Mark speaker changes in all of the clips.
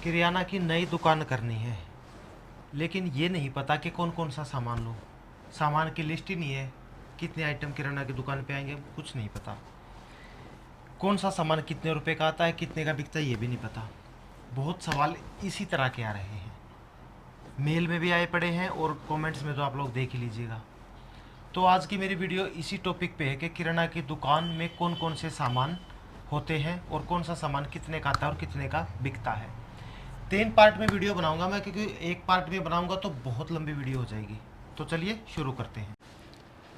Speaker 1: किराना की नई दुकान करनी है, लेकिन ये नहीं पता कि कौन कौन सा सामान लूँ। सामान की लिस्ट ही नहीं है, कितने आइटम किराना की दुकान पे आएंगे कुछ नहीं पता। कौन सा सामान कितने रुपए का आता है, कितने का बिकता है ये भी नहीं पता। बहुत सवाल इसी तरह के आ रहे हैं, मेल में भी आए पड़े हैं और कमेंट्स में तो आप लोग देख ही लीजिएगा। तो आज की मेरी वीडियो इसी टॉपिक पे है कि किराना की दुकान में कौन कौन से सामान होते हैं और कौन सा सामान कितने का आता है और कितने का बिकता है। 3 पार्ट में वीडियो बनाऊंगा मैं, क्योंकि एक पार्ट में बनाऊंगा तो बहुत लंबी वीडियो हो जाएगी। तो चलिए शुरू करते हैं।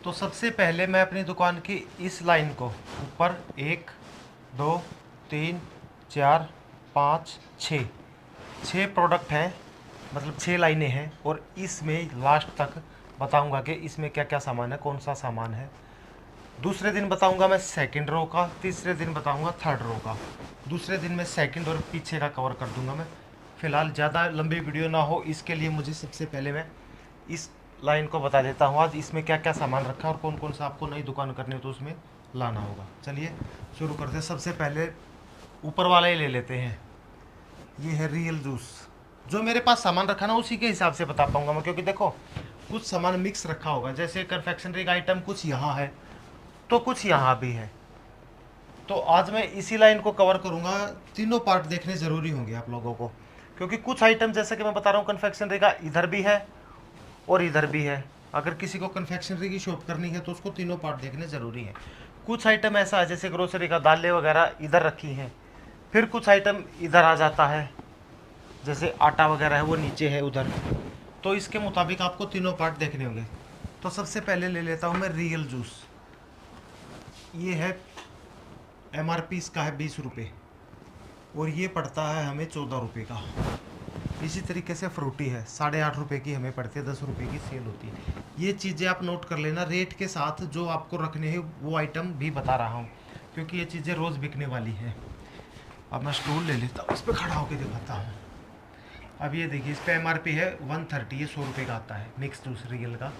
Speaker 1: तो सबसे पहले मैं अपनी दुकान की इस लाइन को ऊपर 1 2 3 4 5 6 प्रोडक्ट हैं, मतलब 6 लाइनें हैं, और इसमें लास्ट तक बताऊंगा कि इसमें क्या क्या सामान है, कौन सा सामान है। दूसरे दिन बताऊंगा मैं सेकंड रो का, तीसरे दिन बताऊंगा थर्ड रो का, दूसरे दिन मैं सेकंड और पीछे का कवर कर दूंगा मैं। फिलहाल ज़्यादा लंबी वीडियो ना हो इसके लिए मुझे सबसे पहले मैं इस लाइन को बता देता हूँ आज इसमें क्या क्या सामान रखा है और कौन कौन सा आपको नई दुकान करनी हो तो उसमें लाना होगा। चलिए शुरू करते हैं। सबसे पहले ऊपर वाला ही ले लेते हैं। ये है रियल जूस। जो मेरे पास सामान रखा ना उसी के हिसाब से बता पाऊंगा मैं, क्योंकि देखो कुछ सामान मिक्स रखा होगा, जैसे कन्फेक्शनरी का आइटम कुछ यहाँ है तो कुछ यहाँ भी है। तो आज मैं इसी लाइन को कवर करूँगा। तीनों पार्ट देखने ज़रूरी होंगे आप लोगों को, क्योंकि कुछ आइटम जैसे कि मैं बता रहा हूँ कन्फेक्शनरी का इधर भी है और इधर भी है। अगर किसी को कन्फेक्शनरी की शॉप करनी है तो उसको तीनों पार्ट देखने ज़रूरी है। कुछ आइटम ऐसा है जैसे ग्रोसरी का दालें वगैरह इधर रखी हैं, फिर कुछ आइटम इधर आ जाता है, जैसे आटा वगैरह है वो नीचे है उधर। तो इसके मुताबिक आपको तीनों पार्ट देखने होंगे। तो सबसे पहले ले लेता हूँ मैं रियल जूस। ये है MRP इसका है 20 रुपये और ये पड़ता है हमें 14 रुपये का। इसी तरीके से फ्रूटी है 8.5 रुपये की हमें पड़ती है, 10 रुपये की सेल होती है। ये चीज़ें आप नोट कर लेना, रेट के साथ जो आपको रखने हैं वो आइटम भी बता रहा हूँ, क्योंकि ये चीज़ें रोज़ बिकने वाली हैं। अब मैं स्टूल ले लेता हूँ, इस पर खड़ा होकर दिखाता हूँ। अब ये देखिए इस पर MRP है 130, ये 100 रुपये का आता है मिक्स जूस रियल का,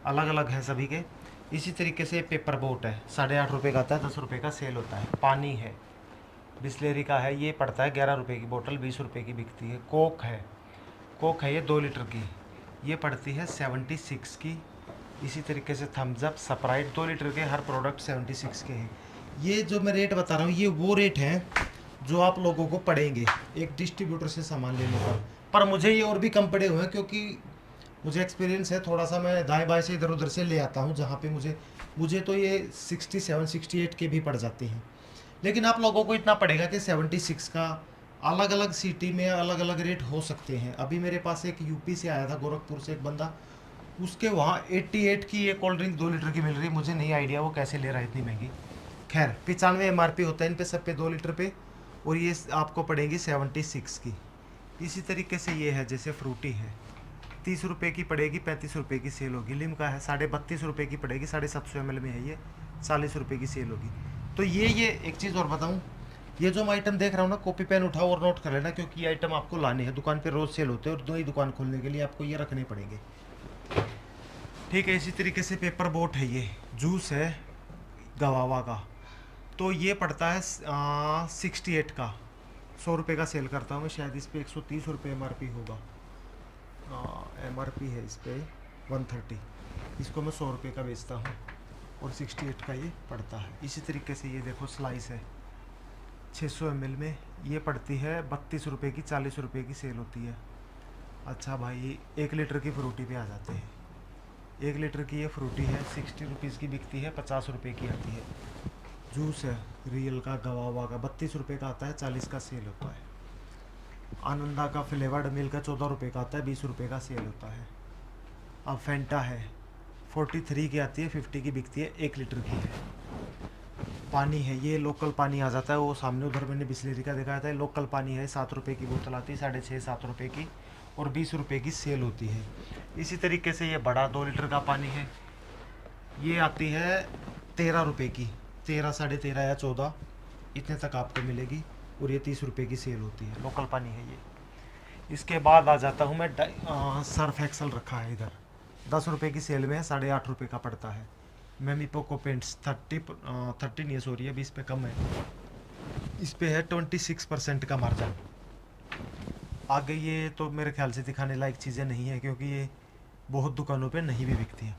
Speaker 1: अलग अलग है सभी के। इसी तरीके से पेपर बोट है 8.5 रुपये का आता है, 10 रुपये का सेल होता है। पानी है बिस्लेरी का है, ये पड़ता है 11 रुपये की बोतल, 20 रुपये की बिकती है। कोक है ये 2 लीटर की, ये पड़ती है 76 की। इसी तरीके से थम्स अप स्प्राइट 2 लीटर के, हर प्रोडक्ट 76 के हैं। ये जो मैं रेट बता रहा हूँ ये वो रेट हैं जो आप लोगों को पड़ेंगे एक डिस्ट्रीब्यूटर से सामान लेने पर मुझे ये और भी कम पड़े हुए हैं, क्योंकि मुझे एक्सपीरियंस है थोड़ा सा, मैं दाएं बाएं से इधर उधर से ले आता हूँ जहाँ पे मुझे तो ये 67 68 के भी पड़ जाते हैं। लेकिन आप लोगों को इतना पड़ेगा कि 76 का। अलग अलग सिटी में अलग अलग रेट हो सकते हैं। अभी मेरे पास एक यूपी से आया था, गोरखपुर से एक बंदा, उसके वहाँ 88 की ये कोल्ड ड्रिंक 2 लीटर की मिल रही है। मुझे नहीं आइडिया वो कैसे ले रहा है इतनी महंगी। खैर 95 MRP होता है इन पे सब पे 2 लीटर पे, और ये आपको पड़ेगी 76 की। इसी तरीके से ये है जैसे फ्रूटी है 30 रुपये की पड़ेगी, 35 रुपये की सेल होगी। लिम्का है 32.5 रुपये की पड़ेगी, 750 ml में है ये, 40 रुपये की सेल होगी। तो ये एक चीज़ और बताऊँ, ये जो मैं आइटम देख रहा हूँ ना, कॉपी पेन उठाओ और नोट कर लेना, क्योंकि ये आइटम आपको लाने हैं। दुकान पे रोज़ सेल होते हैं और नई दुकान खोलने के लिए आपको ये रखने पड़ेंगे, ठीक है। इसी तरीके से पेपर बोट है, ये जूस है गवावा का, तो ये पड़ता है 68 का, 100 रुपये का सेल करता हूँ मैं। शायद इस पर 130 रुपये MRP होगा। MRP है इस पर 130, इसको मैं 100 रुपये का बेचता हूँ और 68 का ये पड़ता है। इसी तरीके से ये देखो स्लाइस है 600 ml में, ये पड़ती है 32 रुपये की, 40 रुपये की सेल होती है। अच्छा भाई 1 लीटर की फ्रूटी पे आ जाते हैं। 1 लीटर की ये फ्रूटी है 60 रुपीज़ की बिकती है, 50 रुपये की आती है। जूस है रियल का गवावा का 32 रुपये का आता है, 40 का सेल होता है। आनंदा का फ्लेवर्ड मिल्क का 14 रुपये का आता है, 20 रुपये का सेल होता है। अब फेंटा है 43 की आती है, 50 की बिकती है, 1 लीटर की है। पानी है ये लोकल पानी आ जाता है, वो सामने उधर मैंने बिस्लेरी का दिखाया था। लोकल पानी है 7 रुपये की बोतल आती है, 6.5 7 रुपये की, और 20 रुपये की सेल होती है। इसी तरीके से ये बड़ा 2 लीटर का पानी है, ये आती है 13 रुपये की, 13 13.5 या 14 इतने तक आपको मिलेगी, और ये 30 रुपये की सेल होती है। लोकल पानी है ये। इसके बाद आ जाता हूँ मैं सर्फ एक्सल रखा है इधर, 10 रुपये की सेल में है, 8.5 रुपये का पड़ता है। मेमिपो को पेंट्स 30 नहीं है, सॉरी अभी इस पर कम है, इस पे है 26% का मार्जिन। आगे ये तो मेरे ख्याल से दिखाने लायक चीज़ें नहीं है, क्योंकि ये बहुत दुकानों पे नहीं भी बिकती है।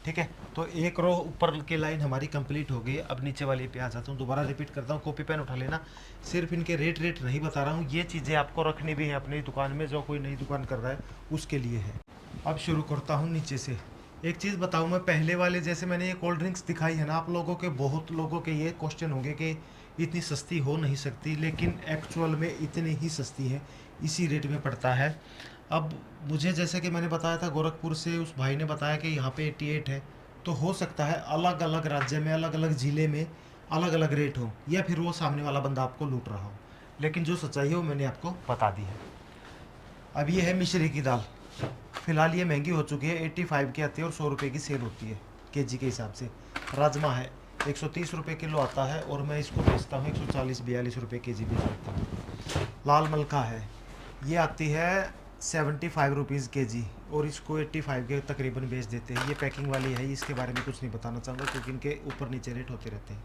Speaker 1: ठीक है, तो एक रो ऊपर की लाइन हमारी कंप्लीट हो गई। अब नीचे वाली पे आ जाता हूँ, दोबारा रिपीट करता हूँ, कॉपी पेन उठा लेना। सिर्फ इनके रेट नहीं बता रहा हूँ, ये चीज़ें आपको रखनी भी है अपनी दुकान में, जो कोई नई दुकान कर रहा है उसके लिए है। अब शुरू करता हूँ नीचे से। एक चीज़ बताऊँ मैं, पहले वाले जैसे मैंने ये कोल्ड ड्रिंक्स दिखाई है ना, आप लोगों के, बहुत लोगों के ये क्वेश्चन होंगे कि इतनी सस्ती हो नहीं सकती, लेकिन एक्चुअल में इतनी ही सस्ती है, इसी रेट में पड़ता है। अब मुझे जैसे कि मैंने बताया था, गोरखपुर से उस भाई ने बताया कि यहाँ पे 88 है, तो हो सकता है अलग अलग राज्य में, अलग अलग ज़िले में अलग अलग रेट हो, या फिर वो सामने वाला बंदा आपको लूट रहा हो, लेकिन जो सच्चाई है वो मैंने आपको बता दी है। अब ये है मिश्री की दाल। फ़िलहाल ये महंगी हो चुकी है, 85 की आती है और 100 रुपये की सेल होती है केजी के हिसाब से। राजमा है, 130 रुपये किलो आता है, और मैं इसको बेचता हूँ 140-42 रुपये केजी बेच देता हूँ। लाल मलका है, ये आती है 75 रुपीज़ के जी, और इसको 85 के तकरीबन बेच देते हैं। ये पैकिंग वाली है, इसके बारे में कुछ नहीं बताना चाहूँगा, क्योंकि इनके ऊपर नीचे रेट होते रहते हैं।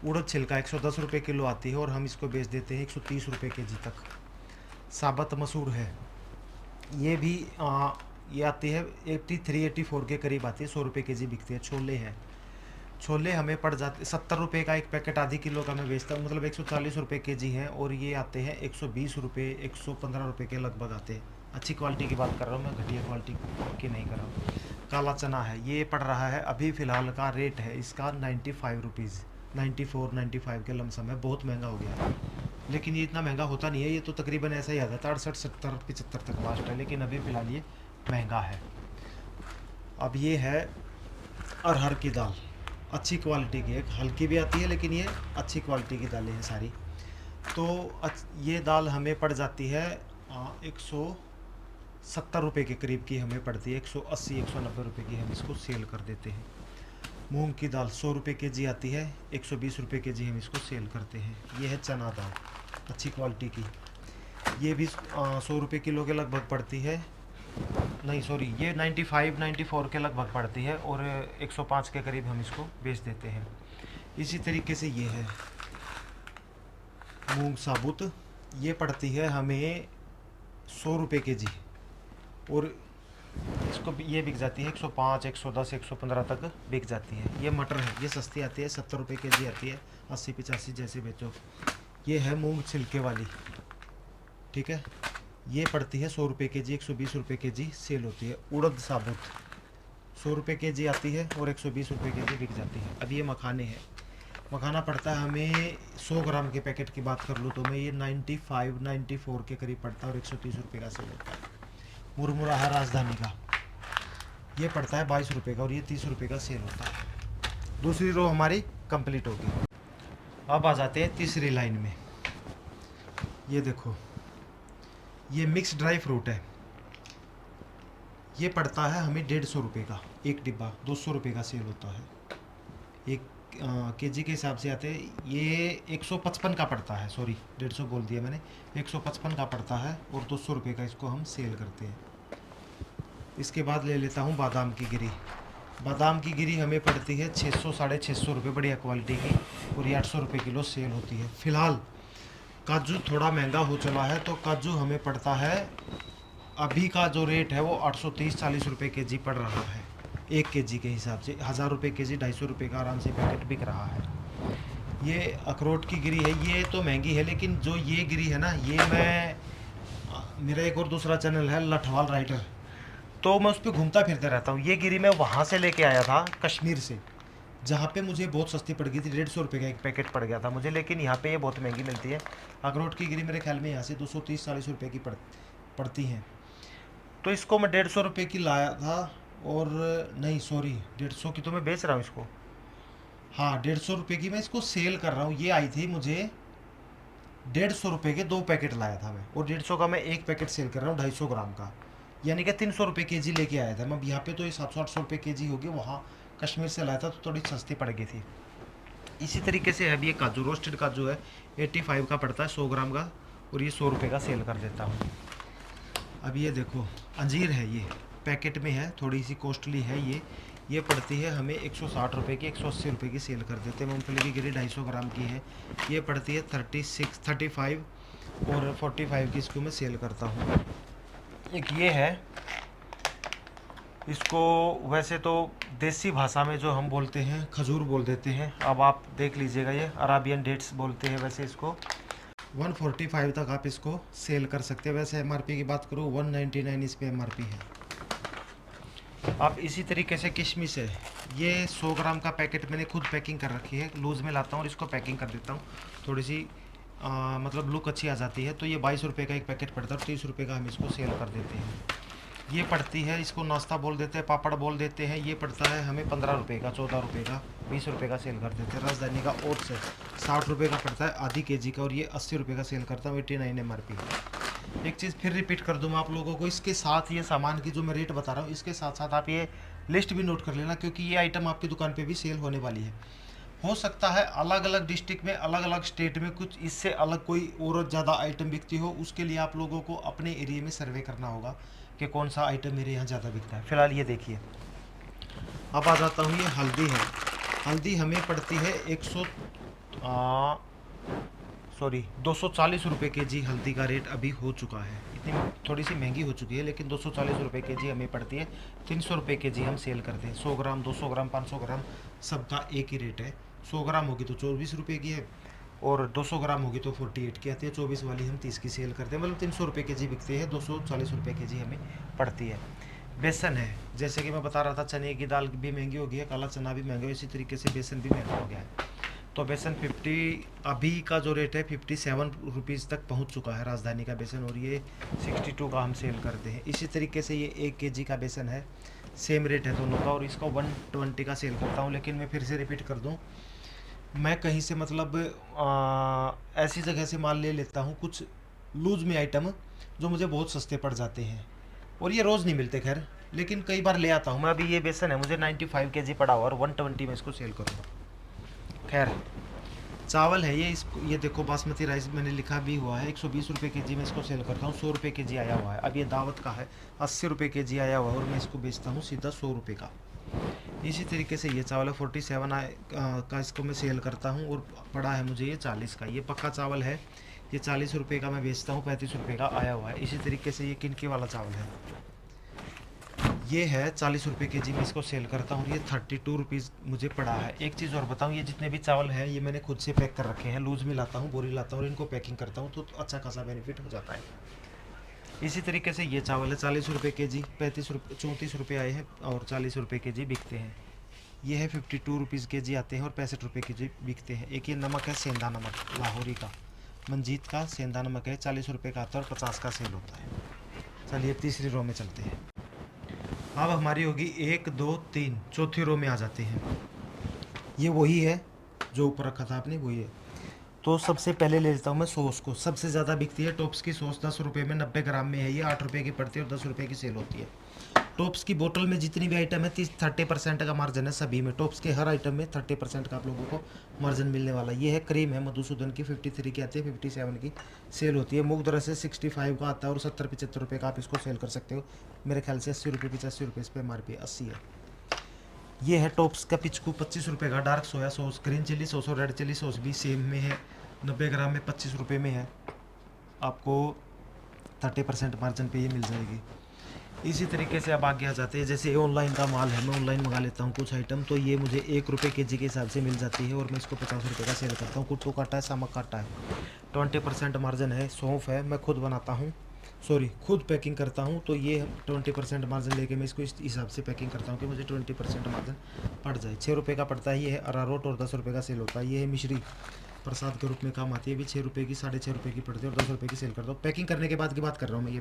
Speaker 1: उड़द छिलका 110 रुपये किलो आती है, और हम इसको बेच देते हैं 130 रुपये के जी तक। साबत मसूर है, ये भी ये आती है 83-84 के करीब आती है, 100 रुपये के जी बिकती है। छोले हैं, छोले हमें पड़ जाते 70 रुपये का एक पैकेट, आधी किलो का मैं बेचता हूँ, मतलब 140 रुपये के जी हैं, और ये आते हैं 120 रुपये, 115 रुपये के लगभग आते हैं। अच्छी क्वालिटी की बात कर रहा हूँ मैं, घटिया क्वालिटी की नहीं कर रहा हूँ। काला चना है, ये पड़ रहा है, अभी फ़िलहाल का रेट है इसका 95 रुपीज़, 94-95 के लमसम है। बहुत महंगा हो गया है, लेकिन ये इतना महंगा होता नहीं है, ये तो तकरीबन ऐसा ही आता है 68, 70, 75 तक लास्ट है, लेकिन अभी फ़िलहाल ये महंगा है। अब ये है अरहर की दाल, अच्छी क्वालिटी की है, हल्की भी आती है, लेकिन ये अच्छी क्वालिटी की दालें हैं सारी। तो ये दाल हमें पड़ जाती है 170 रुपये के करीब की हमें पड़ती है, 180-190 रुपये की हम इसको सेल कर देते हैं। मूंग की दाल 100 रुपये के जी आती है, 120 रुपये के जी हम इसको सेल करते हैं। ये है चना दाल, अच्छी क्वालिटी की, ये भी 100 रुपये किलो के लगभग पड़ती है, नहीं सॉरी, ये 95-94 के लगभग पड़ती है, और 105 के करीब हम इसको बेच देते हैं। इसी तरीके से ये है मूंग साबुत, ये पड़ती है हमें 100 रुपये के जी, और इसको ये बिक जाती है 105, 110, 115 तक बिक जाती है। ये मटर है, ये सस्ती आती है, 70 रुपये के जी आती है, 80-85 जैसे बेचो। ये है मूंग छिलके वाली, ठीक है, ये पड़ती है 100 रुपये के जी, 120 रुपये के जी सेल होती है। उड़द साबुत 100 रुपये के जी आती है, और 120 रुपये के जी बिक जाती है। अब ये मखाने हैं, मखाना पड़ता है हमें 100 ग्राम के पैकेट की बात कर लूँ तो मैं, ये 95-94 के करीब पड़ता है, और 130 रुपये का सेल होता है। मुरमुरा है राजधानी का, ये पड़ता है 22 रुपये का, और ये 30 रुपये का सेल होता है। दूसरी रो हमारी कंप्लीट होगी। अब आ जाते हैं तीसरी लाइन में। ये देखो, ये मिक्स ड्राई फ्रूट है, ये पड़ता है हमें 150 रुपये का एक डिब्बा, 200 रुपये का सेल होता है। एक केजी के हिसाब से आते हैं, ये 155 का पड़ता है, सॉरी 150 बोल दिया मैंने, 155 का पड़ता है, और 200 रुपये का इसको हम सेल करते हैं। इसके बाद ले लेता हूँ बादाम की गिरी। बादाम की गिरी हमें पड़ती है 600-650 रुपये, बढ़िया क्वालिटी की, और ये 800 रुपये किलो सेल होती है। फ़िलहाल काजू थोड़ा महंगा हो चला है, तो काजू हमें पड़ता है, अभी का जो रेट है वो 830-40 रुपये के जी पड़ रहा है, एक के जी के हिसाब से। 1000 रुपये के जी, 250 रुपये का आराम से पैकेट बिक रहा है। ये अखरोट की गिरी है, ये तो महंगी है, लेकिन जो ये गिरी है ना, ये मेरा एक और दूसरा चैनल है लठवाल राइडर, तो मैं उस पर घूमता फिरता रहता हूँ। ये गिरी मैं वहाँ से लेके आया था कश्मीर से, जहाँ पे मुझे बहुत सस्ती पड़ गई थी, 150 रुपये का एक पैकेट पड़ गया था मुझे, लेकिन यहाँ पे ये बहुत महंगी मिलती है। अखरोट की गिरी मेरे ख्याल में यहाँ से 230-40 रुपये की पड़ती है। तो इसको मैं 150 रुपये की लाया था, और नहीं सॉरी 150 की तो मैं बेच रहा हूँ इसको, हाँ 150 रुपये की मैं इसको सेल कर रहा हूँ। ये आई थी मुझे 150 रुपये के 2 पैकेट लाया था मैं, और 150 का मैं एक पैकेट सेल कर रहा हूँ 250 ग्राम का, यानी कि 300 रुपये के जी लेके आया था मैं। यहाँ पे तो ये 700-800 रुपये के जी होगी, वहाँ कश्मीर से लाया था तो थोड़ी सस्ती पड़ गई थी। इसी तरीके से अभी ये काजू, रोस्टेड काजू है, 85 का पड़ता है 100 ग्राम का, और ये 100 रुपये का सेल कर देता हूँ। अब ये देखो अंजीर है, ये पैकेट में है, थोड़ी सी कॉस्टली है ये पड़ती है हमें 160 रुपये की, 180 रुपये की सेल कर देते हैं। मूँगफली की गिरी 250 ग्राम की है, ये पड़ती है 35 और 45 की इसको मैं सेल करता हूँ। एक ये है, इसको वैसे तो देसी भाषा में जो हम बोलते हैं खजूर बोल देते हैं, अब आप देख लीजिएगा, ये अराबियन डेट्स बोलते हैं। वैसे इसको 145 तक आप इसको सेल कर सकते हैं। वैसे एमआरपी की बात करूँ 199 इस पे एमआरपी है। आप इसी तरीके से किशमिश है, ये 100 ग्राम का पैकेट मैंने खुद पैकिंग कर रखी है, लूज़ में लाता हूँ और इसको पैकिंग कर देता हूँ, थोड़ी सी मतलब लुक अच्छी आ जाती है। तो ये 22 रुपये का एक पैकेट पड़ता है और 30 रुपये का हम इसको सेल कर देते हैं। ये पड़ती है, इसको नाश्ता बोल देते हैं, पापड़ बोल देते हैं, ये पड़ता है हमें 15 रुपये का, 14 रुपये का, 20 रुपये का सेल कर देते हैं। राजधानी का ओट्स है 60 रुपये का पड़ता है आधी केजी का, और ये 80 रुपये का सेल करता हूँ, 89 एमआरपी है। एक चीज़ फिर रिपीट कर दूँ मैं आप लोगों को, इसके साथ ये सामान की जो मैं रेट बता रहा हूँ इसके साथ साथ आप ये लिस्ट भी नोट कर लेना, क्योंकि ये आइटम आपकी दुकान पे भी सेल होने वाली है। हो सकता है अलग अलग डिस्ट्रिक्ट में, अलग अलग स्टेट में कुछ इससे अलग कोई और ज़्यादा आइटम बिकती हो, उसके लिए आप लोगों को अपने एरिया में सर्वे करना होगा कि कौन सा आइटम मेरे यहाँ ज़्यादा बिकता है। फिलहाल ये देखिए, अब आ जाता हूँ, ये हल्दी है। हल्दी हमें पड़ती है 240 रुपये के जी। हल्दी का रेट अभी हो चुका है, इतनी थोड़ी सी महंगी हो चुकी है, लेकिन 240 रुपये के जी हमें पड़ती है। 300 रुपये के जी हम सेल करते हैं। 100 ग्राम, 200 ग्राम, 500 ग्राम सबका एक ही रेट है। 100 ग्राम होगी तो 24 रुपये की है, और 200 ग्राम होगी तो 48 की आती है। 24 वाली हम 30 की सेल करते हैं, मतलब 300 रुपये के जी बिकते हैं, 240 रुपये के जी हमें पड़ती है। बेसन है, जैसे कि मैं बता रहा था, चने की दाल भी महंगी हो गई है, काला चना भी महंगा है, इसी तरीके से बेसन भी महंगा हो गया है। तो बेसन 50 अभी का जो रेट है 57 रुपीज़ तक पहुंच चुका है राजधानी का बेसन, और ये 62 का हम सेल करते हैं। इसी तरीके से ये 1 केजी का बेसन है, सेम रेट है दोनों का, और इसका 120 का सेल करता हूँ। लेकिन मैं फिर से रिपीट कर दूँ, मैं कहीं से मतलब ऐसी जगह से माल ले लेता हूँ कुछ लूज में आइटम, जो मुझे बहुत सस्ते पड़ जाते हैं, और ये रोज़ नहीं मिलते खैर, लेकिन कई बार ले आता हूँ मैं। अभी ये बेसन है मुझे 95 केजी पड़ा हुआ और 120 में इसको सेल करूँगा। खैर, चावल है ये, इसको ये देखो बासमती राइस मैंने लिखा भी हुआ है, 120 रुपये के जी में इसको सेल करता हूँ। 100 रुपये के जी आया हुआ है, अब ये दावत का है, 80 रुपये के जी आया हुआ है, और मैं इसको बेचता हूँ सीधा 100 रुपये का। इसी तरीके से ये चावल है 47 का, इसको मैं सेल करता हूँ, और पड़ा है मुझे ये 40 का। ये पक्का चावल है, ये 40 रुपये का मैं बेचता हूँ, 35 रुपये का आया हुआ है। इसी तरीके से ये किनकी वाला चावल है, ये है 40 रुपये के जी में इसको सेल करता हूँ, ये 32 रुपीज़ मुझे पड़ा है। एक चीज़ और बताऊँ, ये जितने भी चावल हैं ये मैंने खुद से पैक कर रखे हैं, लूज़ में लाता हूँ, बोरी लाता हूँ और इनको पैकिंग करता हूँ, तो अच्छा खासा बेनिफिट हो जाता है। इसी तरीके से ये चावल है 40 रुपये के जी, 34 रुपये आए हैं, और 40 रुपये के जी बिकते हैं। ये है 52 रुपीज़ के जी आते हैं, और 65 रुपये के जी बिकते हैं। एक ये नमक है सेंधा नमक, लाहौरी का, मंजीत का सेंधा नमक है, 40 रुपये का आता है और 50 का सेल होता है। चलिए तीसरी रो में चलते हैं। अब हमारी होगी 1 2 3, चौथी रो में आ जाते हैं। ये वही है जो ऊपर रखा था आपने, वही है। तो सबसे पहले ले लेता हूँ मैं सॉस को, सबसे ज़्यादा बिकती है टॉप्स की सॉस, 10 रुपये में 90 ग्राम में है ये, 8 रुपये की पड़ती है और 10 रुपये की सेल होती है। टॉप्स की बोतल में जितनी भी आइटम है 30% का मार्जिन है सभी में, टॉप्स के हर आइटम में 30% का आप लोगों को मार्जिन मिलने वाला। ये है क्रीम है मधुसूदन की, 53 की आती है, 57 की सेल होती है। मूंग दर से 65 का आता है, और 70-75 रुपये का आप इसको सेल कर सकते हो। मेरे ख्याल से 80 रुपये 85 रुपये इस पर MRP 80 है। ये है टॉप्स का पिचकू, 25 रुपये का, dark soya sauce, green chilli sauce और रेड चिली सॉस भी सेम में है, 90 ग्राम में 25 रुपये में है, आपको 30% मार्जिन पे ये मिल जाएगी। इसी तरीके से अब आगे आ जाते हैं, जैसे ऑनलाइन का माल है, मैं ऑनलाइन मंगा लेता हूँ कुछ आइटम, तो ये मुझे 1 रुपये के जी के हिसाब से मिल जाती है, और मैं इसको 50 रुपये का सेल करता हूँ। कुट्टू काटा है, सामक काटा है, 20% मार्जिन है। सौंफ है, मैं खुद बनाता हूँ, खुद पैकिंग करता हूँ, तो ये 20% मार्जिन लेके मैं इसको इस हिसाब से पैकिंग करता हूँ कि मुझे 20% मार्जिन पड़ जाए। 6 रुपये का पड़ता है। ये है अरारोट, और 10 रुपये का सेल होता है। ये है मिश्री, प्रसाद के रूप में काम आती है, भी 6 रुपये की, 6.5 रुपये की पड़ती है, और 10 रुपये की सेल करता हूँ। पैकिंग करने के बाद की बात कर रहा हूँ मैं।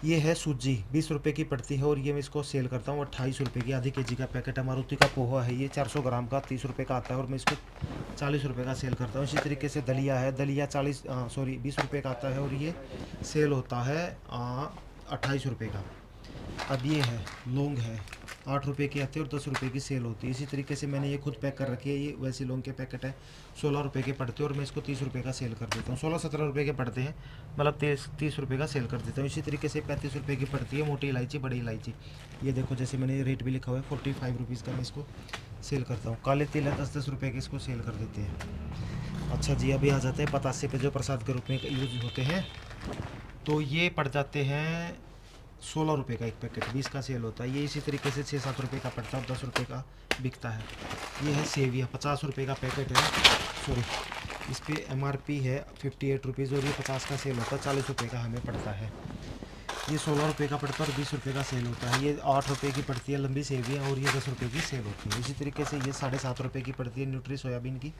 Speaker 1: ये है सूजी, 20 रुपये की पड़ती है, और ये मैं इसको सेल करता हूँ 28 रुपये की, आधी केजी का पैकेट है। मारुति का पोहा है, ये 400 ग्राम का 30 रुपये का आता है, और मैं इसको 40 रुपये का सेल करता हूँ। इसी तरीके से दलिया है, दलिया 20 रुपये का आता है, और ये सेल होता है 28 रुपये का। अब ये है लौंग है, 8 रुपये की आती है, और 10 रुपये की सेल होती है। इसी तरीके से मैंने ये खुद पैक कर रखी है, ये वैसे लौंग के पैकेट है, 16 रुपये के पड़ते हैं, और मैं इसको 30 रुपये का सेल कर देता हूँ। 16-17 रुपये के पड़ते हैं, मतलब 30 रुपये का सेल कर देता हूँ। इसी तरीके से 35 रुपये की पड़ती है मोटी इलायची, बड़ी इलायची। ये देखो, जैसे मैंने रेट भी लिखा हुआ है, 45 रुपीज़ का मैं इसको सेल करता हूँ। काले तिल है, 10-10 रुपये के, इसको सेल कर देते हैं। अच्छा जी, अभी आ जाते हैं बतासे पे जो प्रसाद के रूप में यूज होते हैं। तो ये पड़ जाते हैं 16 रुपये का एक पैकेट, 20 का सेल होता है। ये इसी तरीके से 6-7 रुपये का पड़ता है और 10 रुपये का बिकता है। ये है सेविया, 50 रुपये का पैकेट है। सॉरी, इस पर MRP है 58 रुपीज़ और ये 50 का सेल होता है, 40 रुपये का हमें पड़ता है। ये 16 रुपये का पड़ता है और 20 रुपये का सेल होता है। ये 8 रुपये की पड़ती है लंबी सेविया और ये 10 रुपये की सेल होती है। इसी तरीके से ये 7.5 रुपये की पड़ती है न्यूट्री सोयाबीन की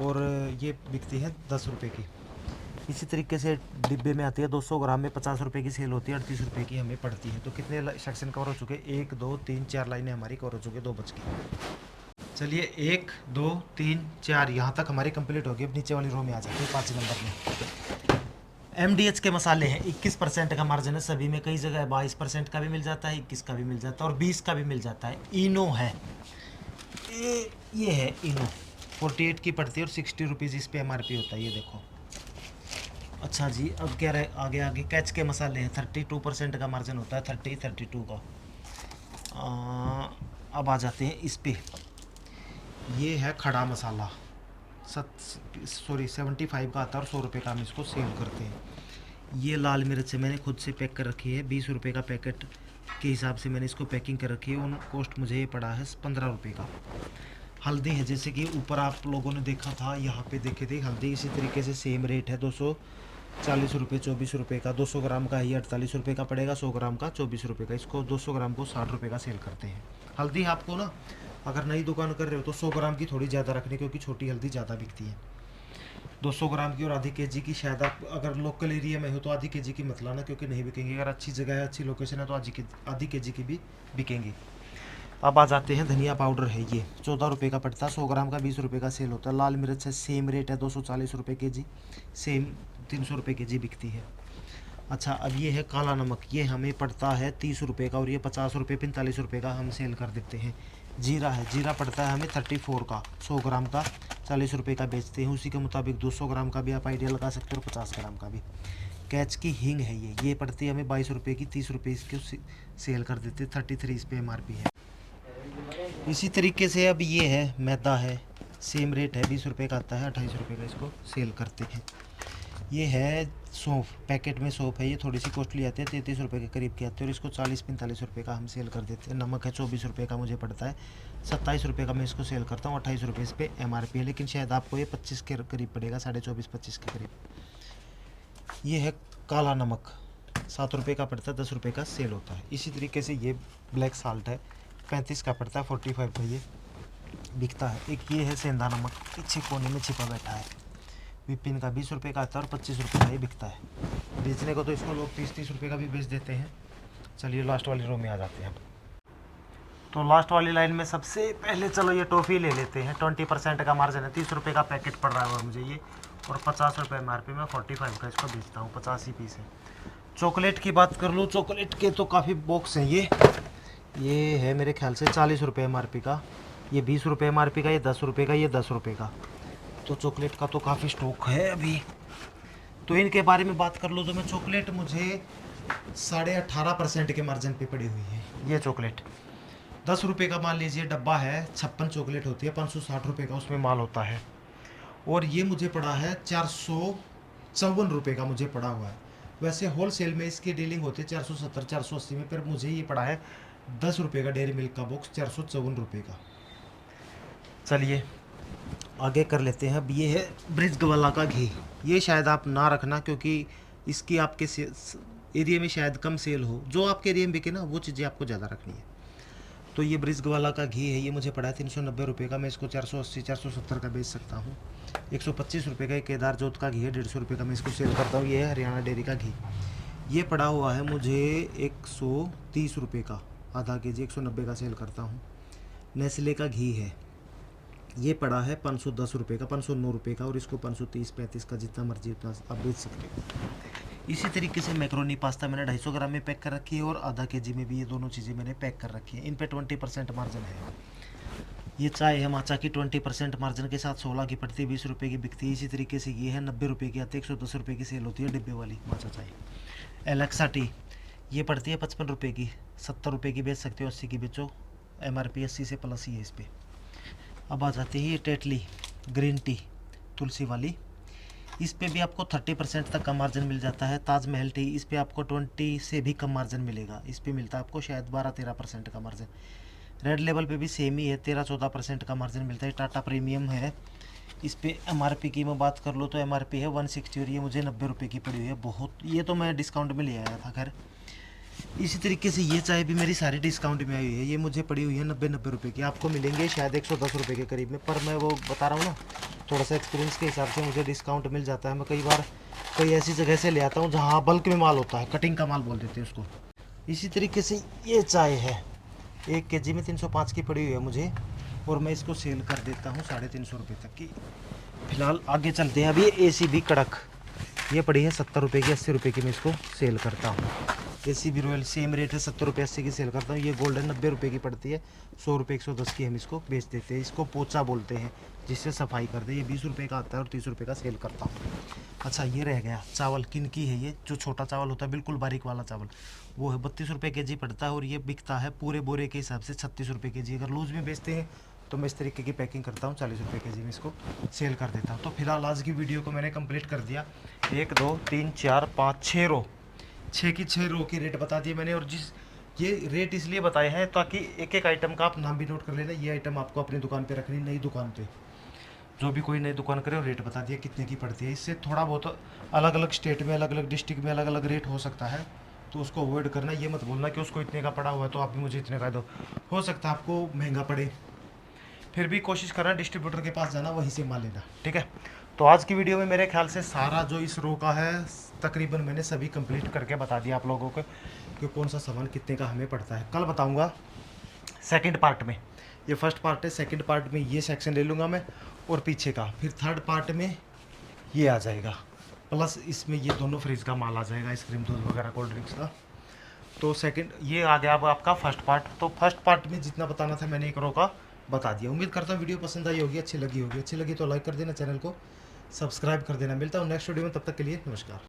Speaker 1: और ये बिकती है 10 रुपये की। इसी तरीके से डिब्बे में आती है 200 ग्राम में 50 रुपये की सेल होती है, 38 रुपये की हमें पड़ती है। तो कितने सेक्शन कवर हो चुके? 1 2 3 4 लाइनें हमारी कवर हो चुकी है 2 बच की। चलिए 1 2 3 4 यहाँ तक हमारी कंप्लीट होगी। अब नीचे वाली रो में आ जाते हैं 5 नंबर में। MDH के मसाले हैं, 21% का मार्जिन है सभी में। कई जगह 22% का भी मिल जाता है, 21 का भी मिल जाता है और 20 का भी मिल जाता है। इनो है, ये है इनो, 48 की पड़ती है और 60 रुपीज़ इस पे MRP होता है, ये देखो। अच्छा जी, अब क्या रहे आगे आगे? कैच के मसाले हैं, 32% का मार्जिन होता है, 32 का। अब आ जाते हैं इस पे। ये है खड़ा मसाला, 75 का आता है और 100 रुपये का हम इसको सेल करते हैं। ये लाल मिर्च मैंने खुद से पैक कर रखी है, 20 रुपये का पैकेट के हिसाब से मैंने इसको पैकिंग कर रखी है। उन कॉस्ट मुझे ये पड़ा है 15 रुपये का। हल्दी है, जैसे कि ऊपर आप लोगों ने देखा था, यहाँ पे देखे थे हल्दी, इसी तरीके से सेम रेट है, 240 रुपये, 24 रुपये का। 200 ग्राम का ये 48 रुपये का पड़ेगा, 100 ग्राम का 24 रुपये का। इसको 200 ग्राम को 60 रुपये का सेल करते हैं। हल्दी आपको ना, अगर नई दुकान कर रहे हो तो 100 ग्राम की थोड़ी ज़्यादा रखनी, क्योंकि छोटी हल्दी ज़्यादा बिकती है। 200 ग्राम की और आधी केजी की शायद आप अगर लोकल एरिया में हो तो आधी केजी की मत लाना, क्योंकि नहीं बिकेंगी। अगर अच्छी जगह है, अच्छी लोकेशन है तो आधी केजी की भी बिकेंगी। अब आ जाते हैं धनिया पाउडर है, ये 14 रुपये का पड़ता है, 100 ग्राम का 20 रुपये का सेल होता है। लाल मिर्च है, सेम रेट है, 240 रुपये के जी, सेम 300 रुपये के जी बिकती है। अच्छा, अब ये है काला नमक, ये हमें पड़ता है 30 रुपये का और ये 50 रुपये 45 रुपये का हम सेल कर देते हैं। जीरा है, जीरा पड़ता है हमें 34 का, 100 ग्राम का 40 रुपये का बेचते हैं। उसी के मुताबिक 200 ग्राम का भी आप आइडिया लगा सकते हो और 50 ग्राम का भी। कैच की हींग है, ये पड़ती है हमें 22 रुपये की, 30 रुपये इसके सेल कर देते हैं, 33 इस पे MRP है। इसी तरीके से अब ये है मैदा है, सेम रेट है, 20 रुपये का आता है, 28 रुपये का इसको सेल करते हैं। ये है सौंफ, पैकेट में सौंफ है, ये थोड़ी सी कॉस्टली आती है, 33 रुपये के करीब की आती है और इसको 40-45 रुपये का हम सेल कर देते हैं। नमक है, 24 रुपये का मुझे पड़ता है, 27 रुपये का मैं इसको सेल करता हूँ, 28 रुपये इस पर MRP है, लेकिन शायद आपको ये 25 के करीब पड़ेगा, 24.5-25 के करीब। ये है काला नमक, 7 रुपये का पड़ता है, 10 रुपये का सेल होता है। इसी तरीके से ये ब्लैक साल्ट है, 35 का पड़ता है, 45 का ये बिकता है। एक ये है सेंधा नमक, पीछे कोने में छिपा बैठा है, विपिन का 20 रुपये का आता है और 25 रुपये का ये बिकता है। बेचने को तो इसको लोग 30-30 रुपये का भी बेच देते हैं। चलिए लास्ट वाली रो में आ जाते हैं। तो लास्ट वाली लाइन में सबसे पहले चलो ये टॉफ़ी ले लेते हैं। 20% का मार्जिन है, 30 रुपये का पैकेट पड़ रहा है मुझे ये, और 50 रुपये MRP में 45 का इसको बेचता हूँ, 50 ही पीस है। चॉकलेट की बात कर लूँ, चॉकलेट के तो काफ़ी बॉक्स हैं। ये है मेरे ख्याल से 40 रुपये MRP का, ये 20 रुपये MRP का, ये 10 रुपये का, ये 10 रुपये का। तो चॉकलेट का तो काफ़ी स्टॉक है अभी। तो इनके बारे में बात कर लो तो मैं चॉकलेट मुझे 18.5% के मार्जिन पे पड़ी हुई है। ये चॉकलेट 10 रुपये का मान लीजिए डब्बा है, 56 चॉकलेट होती है, 560 रुपये का उसमें माल होता है। और ये मुझे पड़ा है 454 रुपये का मुझे पड़ा हुआ है। वैसे होल सेल में इसकी डीलिंग होती है 470-480 में, पर मुझे ये पड़ा है 10 रुपये का डेयरी मिल्क का बॉक्स, 454 रुपये का। चलिए आगे कर लेते हैं। अब ये है ब्रिजगवाला का घी, ये शायद आप ना रखना, क्योंकि इसकी आपके एरिया में शायद कम सेल हो, जो आपके एरिया में बिके ना वो चीज़ें आपको ज़्यादा रखनी है। तो ये ब्रिजगवाला का घी है, ये मुझे पड़ा है 390 रुपये का, मैं इसको 480-470 का बेच सकता हूँ। 125 रुपये का एक केदार जोत का घी है, 150 रुपये का मैं इसको सेल करता हूँ। ये है हरियाणा डेयरी का घी, ये पड़ा हुआ है मुझे 130 रुपये का, आधा केजी 190 का सेल करता हूँ। नेस्ले का घी है, ये पड़ा है 510 रुपये का, 509 रुपये का, और इसको 530-35 का, जितना मर्जी उतना आप बेच सकते हो। इसी तरीके से मैक्रोनी पास्ता मैंने 250 ग्राम में पैक कर रखी है और आधा केजी में भी ये दोनों चीज़ें मैंने पैक कर रखी है। इन पे 20% मार्जिन है। ये चाय है माचा की, 20% मार्जिन के साथ 16 की पड़ती है, 20 रुपये की बिकती है। इसी तरीके से ये है 90 रुपये की आती है, 110 रुपये की सेल होती है डिब्बे वाली माचा चाय। एलेक्सा टी ये पड़ती है 55 रुपये की, 70 रुपये की बेच सकते हो, 80 की बेचो, MRP 80 से प्लस ही है इस पर। अब आ जाती है ये टेटली ग्रीन टी, तुलसी वाली, इस पे भी आपको 30% तक का मार्जिन मिल जाता है। ताजमहल टी, इस पे आपको 20 से भी कम मार्जिन मिलेगा। इस पे मिलता है आपको शायद 12-13% का मार्जिन। रेड लेवल पे भी सेम ही है, 13-14% का मार्जिन मिलता है। टाटा प्रीमियम है, इस पे एमआरपी की मैं बात कर लूँ तो एमआरपी है 160 और ये मुझे 90 रुपये की पड़ी हुई है। बहुत, ये तो मैं डिस्काउंट में ले आया था। खैर इसी तरीके से ये चाय भी मेरी सारी डिस्काउंट में आई हुई है। ये मुझे पड़ी हुई है 90 रुपये की, आपको मिलेंगे शायद 110 रुपये के करीब में। पर मैं वो बता रहा हूँ ना, थोड़ा सा एक्सपीरियंस के हिसाब से मुझे डिस्काउंट मिल जाता है। मैं कई बार कई ऐसी जगह से ले आता हूँ जहाँ बल्क में माल होता है, कटिंग का माल बोल देते हैं उसको। इसी तरीके से ये चाय है 1 kg में 305 की पड़ी हुई है मुझे, और मैं इसको सेल कर देता हूँ 350 रुपये तक की। फिलहाल आगे चलते हैं। अभी एसी भी कड़क, ये पड़ी है 70 रुपये की, 80 रुपये की मैं इसको सेल करता हूँ। एसी भी रॉयल सेम रेट है, 70 रुपये 80 की सेल करता हूँ। ये गोल्डन 90 रुपये की पड़ती है, 100 रुपये 110 की हम इसको बेच देते हैं। इसको पोचा बोलते हैं, जिससे सफाई करते हैं। ये 20 रुपये का आता है और 30 रुपये का सेल करता हूँ। अच्छा ये रह गया चावल, किन की है ये, जो छोटा चावल होता है बिल्कुल बारीक वाला चावल, वो है 32 रुपये के जी पड़ता है। और ये बिकता है पूरे बोरे के हिसाब से 36 रुपये के जी। अगर लूज में बेचते हैं तो मैं इस तरीके की पैकिंग करता हूँ, 40 रुपये के जी में इसको सेल कर देता हूँ। तो फिलहाल आज की वीडियो को मैंने कंप्लीट कर दिया। 1 2 3 4 5 6 रो, 6 की 6 रो के रेट बता दिए मैंने। और जिस ये रेट इसलिए बताए हैं ताकि एक एक आइटम का आप नाम भी नोट कर लेना। ये आइटम आपको अपनी दुकान पे रखनी, नई दुकान पे जो भी कोई नई दुकान करे और रेट बता दिया कितने की पड़ती है। इससे थोड़ा बहुत अलग अलग स्टेट में, अलग अलग डिस्ट्रिक्ट में अलग अलग रेट हो सकता है, तो उसको अवॉइड करना। ये मत बोलना कि उसको इतने का पड़ा हुआ है तो आप भी मुझे इतने का दो, हो सकता है आपको महंगा पड़े। फिर भी कोशिश करना डिस्ट्रीब्यूटर के पास जाना, वहीं से माल लेना, ठीक है। तो आज की वीडियो में मेरे ख्याल से सारा जो इस रो का है तकरीबन मैंने सभी कंप्लीट करके बता दिया आप लोगों को कि कौन सा सामान कितने का हमें पड़ता है। कल बताऊंगा सेकंड पार्ट में। ये फर्स्ट पार्ट है, सेकंड पार्ट में ये सेक्शन ले लूँगा मैं और पीछे का। फिर थर्ड पार्ट में ये आ जाएगा, प्लस इसमें ये दोनों फ्रिज का माल आ जाएगा, आइसक्रीम दूध वगैरह कोल्ड ड्रिंक्स का। तो सेकंड ये आ गया अब आपका फर्स्ट पार्ट। तो फर्स्ट पार्ट में जितना बताना था मैंने एक रो का बता दिया। उम्मीद करता हूँ वीडियो पसंद आई होगी, अच्छी लगी होगी। अच्छी लगी तो लाइक कर देना, चैनल को सब्सक्राइब कर देना। मिलता हूँ नेक्स्ट वीडियो में, तब तक के लिए नमस्कार।